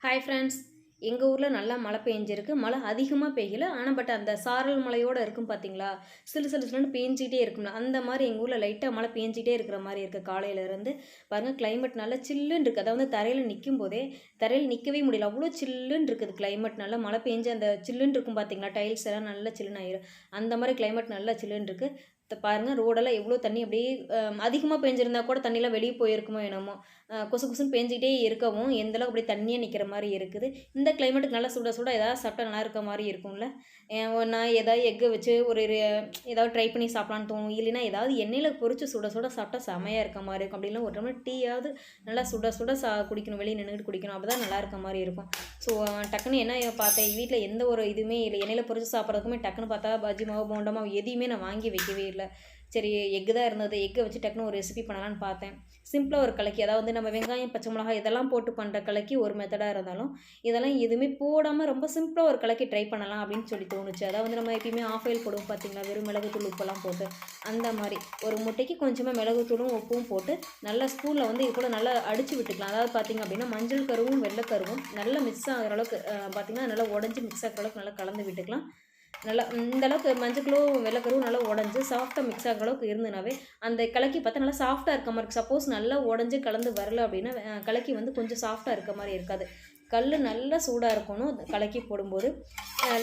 Hi friends, எங்கள் ஊரில் நல்லா மழை பெஞ்சிருக்கு. மழை அதிகமாக பெய்யல, ஆனால் பட் அந்த சாரல் மழையோடு இருக்கும் பார்த்தீங்களா, சிலு சிலு சிலுன்னு பேஞ்சிக்கிட்டே இருக்கும்ல, அந்த மாதிரி எங்கள் ஊரில் லைட்டாக மழை பேஞ்சிக்கிட்டே இருக்கிற மாதிரி இருக்குது. காலையிலேருந்து பாருங்கள், கிளைமேட் நல்லா சில்லுன்னு இருக்குது. அதாவது தரையில் நிற்கும் போதே தரையில் நிற்கவே முடியல, அவ்வளோ சில்லுன்னு இருக்குது கிளைமேட். நல்லா மழை பெஞ்சு அந்த சில்லுன்னு இருக்கும் பார்த்தீங்களா, டைல்ஸ் எல்லாம் நல்லா சில்லுன்னு ஆயிரும். அந்த மாதிரி கிளைமேட் நல்லா சில்லுன்னு இருக்குது. பாருங்கள், ரோடெல்லாம் எவ்வளோ தண்ணி அப்படியே அதிகமாக பெஞ்சிருந்தா கூட தண்ணியெலாம் வெளியே போயிருக்குமோ என்னமோ. கொசு கொசுன்னு பேஞ்சிக்கிட்டே இருக்கவும் எந்தளவுக்கு அப்படியே தண்ணியாக நிற்கிற மாதிரி இருக்குது. இந்த கிளைமேட்டுக்கு நல்லா சுட சுட ஏதாவது சாப்பிட்டா நல்லா இருக்க மாதிரி இருக்கும்ல. நான் ஏதாவது எக்கை வச்சு ஏதாவது ட்ரை பண்ணி சாப்பிட்லான்னு தோணும். இல்லைன்னா ஏதாவது எண்ணெயில் பொரித்து சுட சுட சாப்பிட்டா செமையாக இருக்க மாதிரி இருக்கும். அப்படி இல்லை ஒரு டம்ளர் டீயாவது நல்லா சுட சுட குடிக்கணும், வெளியே நின்றுக்கிட்டு குடிக்கணும். அப்போ தான் நல்லா இருக்க மாதிரி இருக்கும். ஸோ டக்குன்னு என்ன பார்த்தேன், வீட்டில் எந்த ஒரு இதுவுமே இல்லை, எண்ணெயில் பொரித்து சாப்பிட்றதுக்குமே டக்குன்னு பார்த்தா பஜ்ஜி மாவு போண்டா மாவு எதையுமே நான் வாங்கி வைக்கவே இல்லை. சரி, எக்கு தான் இருந்தது, எக்கை வச்சு டக்குன்னு ஒரு ரெசிபி பண்ணலான்னு பார்த்தேன். சிம்பிளாக ஒரு கலக்கி, அதாவது நம்ம வெங்காயம் பச்சை மிளகாய் இதெல்லாம் போட்டு பண்ணுற கலக்கி ஒரு மெத்தடாக இருந்தாலும், இதெல்லாம் எதுவுமே போடாமல் ரொம்ப சிம்பிளாக ஒரு கலக்கி ட்ரை பண்ணலாம் அப்படின்னு சொல்லி தோணுச்சு. அதாவது நம்ம எப்பயுமே ஆஃப் ஆயில் போடுவோம் பார்த்தீங்களா, வெறும் மிளகுத்தூள் உப்பெல்லாம் போட்டு, அந்த மாதிரி ஒரு முட்டைக்கு கொஞ்சமாக மிளகுத்தூளும் உப்பும் போட்டு நல்லா ஸ்பூனில் இது கூட நல்லா அடித்து விட்டுக்கலாம். அதாவது பார்த்திங்க அப்படின்னா மஞ்சள் கருவும் வெள்ளைக்கருவும் நல்லா மிக்ஸ் ஆகிற அளவுக்கு பார்த்திங்கன்னா நல்லா உடஞ்சி மிக்ஸ் ஆகிற அளவுக்கு நல்லா கலந்து விட்டுக்கலாம். நல்லா இந்தளவுக்கு மஞ்சளும் வெள்ளைக்கருவும் நல்லா உடஞ்சி சாஃப்டாக மிக்ஸ் ஆகிற அளவுக்கு இருந்தனாவே அந்த கலக்கி பார்த்தா நல்லா சாஃப்டாக இருக்க மாதிரி இருக்குது. சப்போஸ் நல்லா உடஞ்சி கலந்து வரல அப்படின்னா கலக்கி கொஞ்சம் சாஃப்டாக இருக்க மாதிரி இருக்காது. கல் நல்லா சூடாக இருக்கணும் கலக்கி போடும்போது.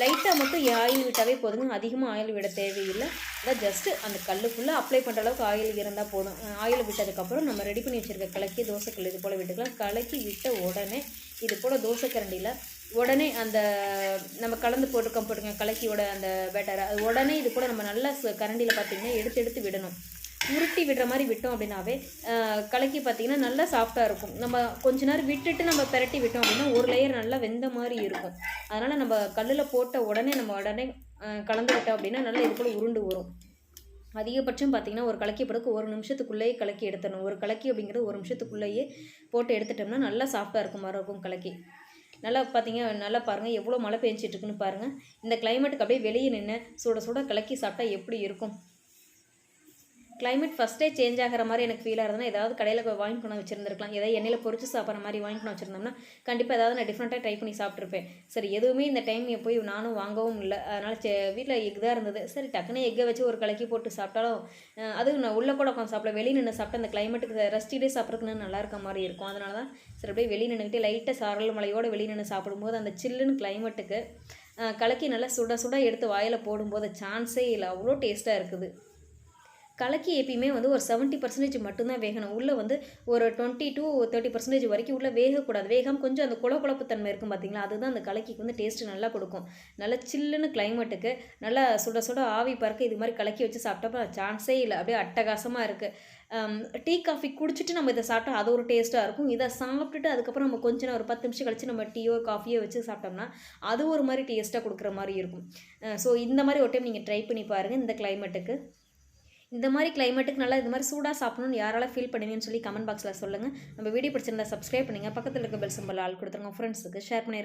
லைட்டாக மட்டும் ஆயில் விட்டாவே போதுங்க, அதிகமாக ஆயில் விட தேவையில்லை. அதான் ஜஸ்ட்டு அந்த கல் ஃபுல்லாக அப்ளை பண்ணுற அளவுக்கு ஆயில் இருந்தால் போதும். ஆயில் விட்டதுக்கப்புறம் நம்ம ரெடி பண்ணி வச்சுருக்க கலக்கி தோசைக்கல் இது போல் விட்டுக்கலாம். கலக்கி விட்ட உடனே இது போல் தோசை கரண்டியில் உடனே அந்த நம்ம கலந்து போட்டுருங்க கலக்கியோட அந்த பேட்டரை, அது உடனே இது கூட நம்ம நல்லா கரண்டியில் பார்த்திங்கன்னா எடுத்து விடணும். உருட்டி விடுற மாதிரி விட்டோம் அப்படின்னாவே கலக்கி பார்த்திங்கன்னா நல்லா சாஃப்டாக இருக்கும். நம்ம கொஞ்ச நேரம் விட்டுட்டு நம்ம பெரட்டி விட்டோம் அப்படின்னா ஒரு லேயர் நல்லா வெந்த மாதிரி இருக்கும். அதனால் நம்ம கல்லில் போட்ட உடனே கலந்து விட்டோம் அப்படின்னா நல்லா இது போல் உருண்டு வரும். அதிகபட்சம் பார்த்திங்கன்னா ஒரு கலக்கி பிறகு 1 நிமிஷத்துக்குள்ளேயே கலக்கி எடுத்துடணும். ஒரு கலக்கி அப்படிங்கிறது 1 நிமிஷத்துக்குள்ளேயே போட்டு எடுத்துட்டோம்னா நல்லா சாஃப்டாக இருக்கும் மாதிரி இருக்கும் கலக்கி. நல்லா நல்லா பாருங்கள் எவ்வளோ மழை பெஞ்சிட்ருக்குன்னு பாருங்கள். இந்த கிளைமேட்டுக்கு அப்படியே வெளியே நின்று சுட சுட கலக்கி சாப்பிட்டா எப்படி இருக்கும். கிளைமேட் ஃபஸ்ட்டே சேஞ்ச் ஆகிற மாதிரி எனக்கு ஃபீலாக இருந்ததுன்னா ஏதாவது கடையில் வாங்கி கொண்டு வச்சுருந்துருக்கலாம். ஏதாவது எண்ணெயில் பொரிச்சு சாப்பிட்ற மாதிரி வாங்கி கொண்டு வச்சுருந்தோம்னா கண்டிப்பாக ஏதாவது நான் டிஃப்ரெண்ட்டாக ட்ரை பண்ணி சாப்பிட்ருப்பேன். சரி, எதுவுமே இந்த டைம் போய் நானும் வாங்கவும் இல்லை. அதனால் வீட்டில் எக் தான் இருந்தது. சரி, டக்குன்னு எக்கை வச்சு ஒரு கலக்கி போட்டு சாப்பிட்டாலும் அதுவும் நான் உள்ளே கூட உட்காந்து சாப்பிட, வெளியே நின்று சாப்பிட்டா அந்த கிளைமேட்டுக்கு ரெஸ்டிலே சாப்பிட்றதுக்குன்னு நல்லா இருக்க மாதிரி இருக்கும். அதனால தான் சரி அப்படியே வெளியே நின்றுக்கிட்டே லைட்டாக சாரல் மலையோடு வெளியே நின்று சாப்பிடும்போது அந்த சில்லுன்னு கிளைமேட்டுக்கு கலக்கி நல்லா சுட சுட எடுத்து வாயில் போடும்போது சான்ஸே இல்லை, அவ்வளோ டேஸ்ட்டாக இருக்குது. கலக்கி எப்பயுமே ஒரு 70% மட்டும்தான் வேகணும். உள்ளே ஒரு 20 to 30% வரைக்கும் உள்ளே வேகக்கூடாது. வேகாமல் கொஞ்சம் அந்த குழப்பு தன்மை இருக்கும் பார்த்தீங்களா, அதுதான் அந்த கலக்கிக்கு டேஸ்ட்டு நல்லா கொடுக்கும். நல்லா சில்லுன்னு கிளைமேட்டுக்கு நல்லா சுட சுட ஆவி பறக்க இது மாதிரி கலக்கி வச்சு சாப்பிட்டப்ப சான்ஸே இல்லை, அப்படியே அட்டகாசமாக இருக்குது. டீ காஃபி குடிச்சிட்டு நம்ம இதை சாப்பிட்டா அது ஒரு டேஸ்ட்டாக இருக்கும். இதை சாப்பிட்டுட்டு அதுக்கப்புறம் நம்ம கொஞ்ச நேரம் ஒரு 10 நிமிஷம் கழிச்சு நம்ம டீயோ காஃபியோ வச்சு சாப்பிட்டோம்னா அது ஒரு மாதிரி டேஸ்ட்டாக கொடுக்குற மாதிரி இருக்கும். ஸோ இந்த மாதிரி ஒரு டைம் நீங்கள் ட்ரை பண்ணி பாருங்கள். இந்த கிளைமேட்டுக்கு இந்த மாதிரி கிளைமேட்டுக்கு நல்லா இது மாதிரி சூடாக சாப்பிடணும்னு யாரால ஃபீல் பண்ணுவீங்கன்னு சொல்லி கமெண்ட் பாக்ஸில் சொல்லுங்கள். நம்ம வீடியோ பிடிச்சிருந்தா சப்ஸ்கிரைப் பண்ணுங்கள், பக்கத்தில் இருக்க பெல் சிம்பல் ஆள் கொடுத்துருங்க, ஃப்ரெண்ட்ஸுக்கு ஷேர் பண்ணிடுங்க.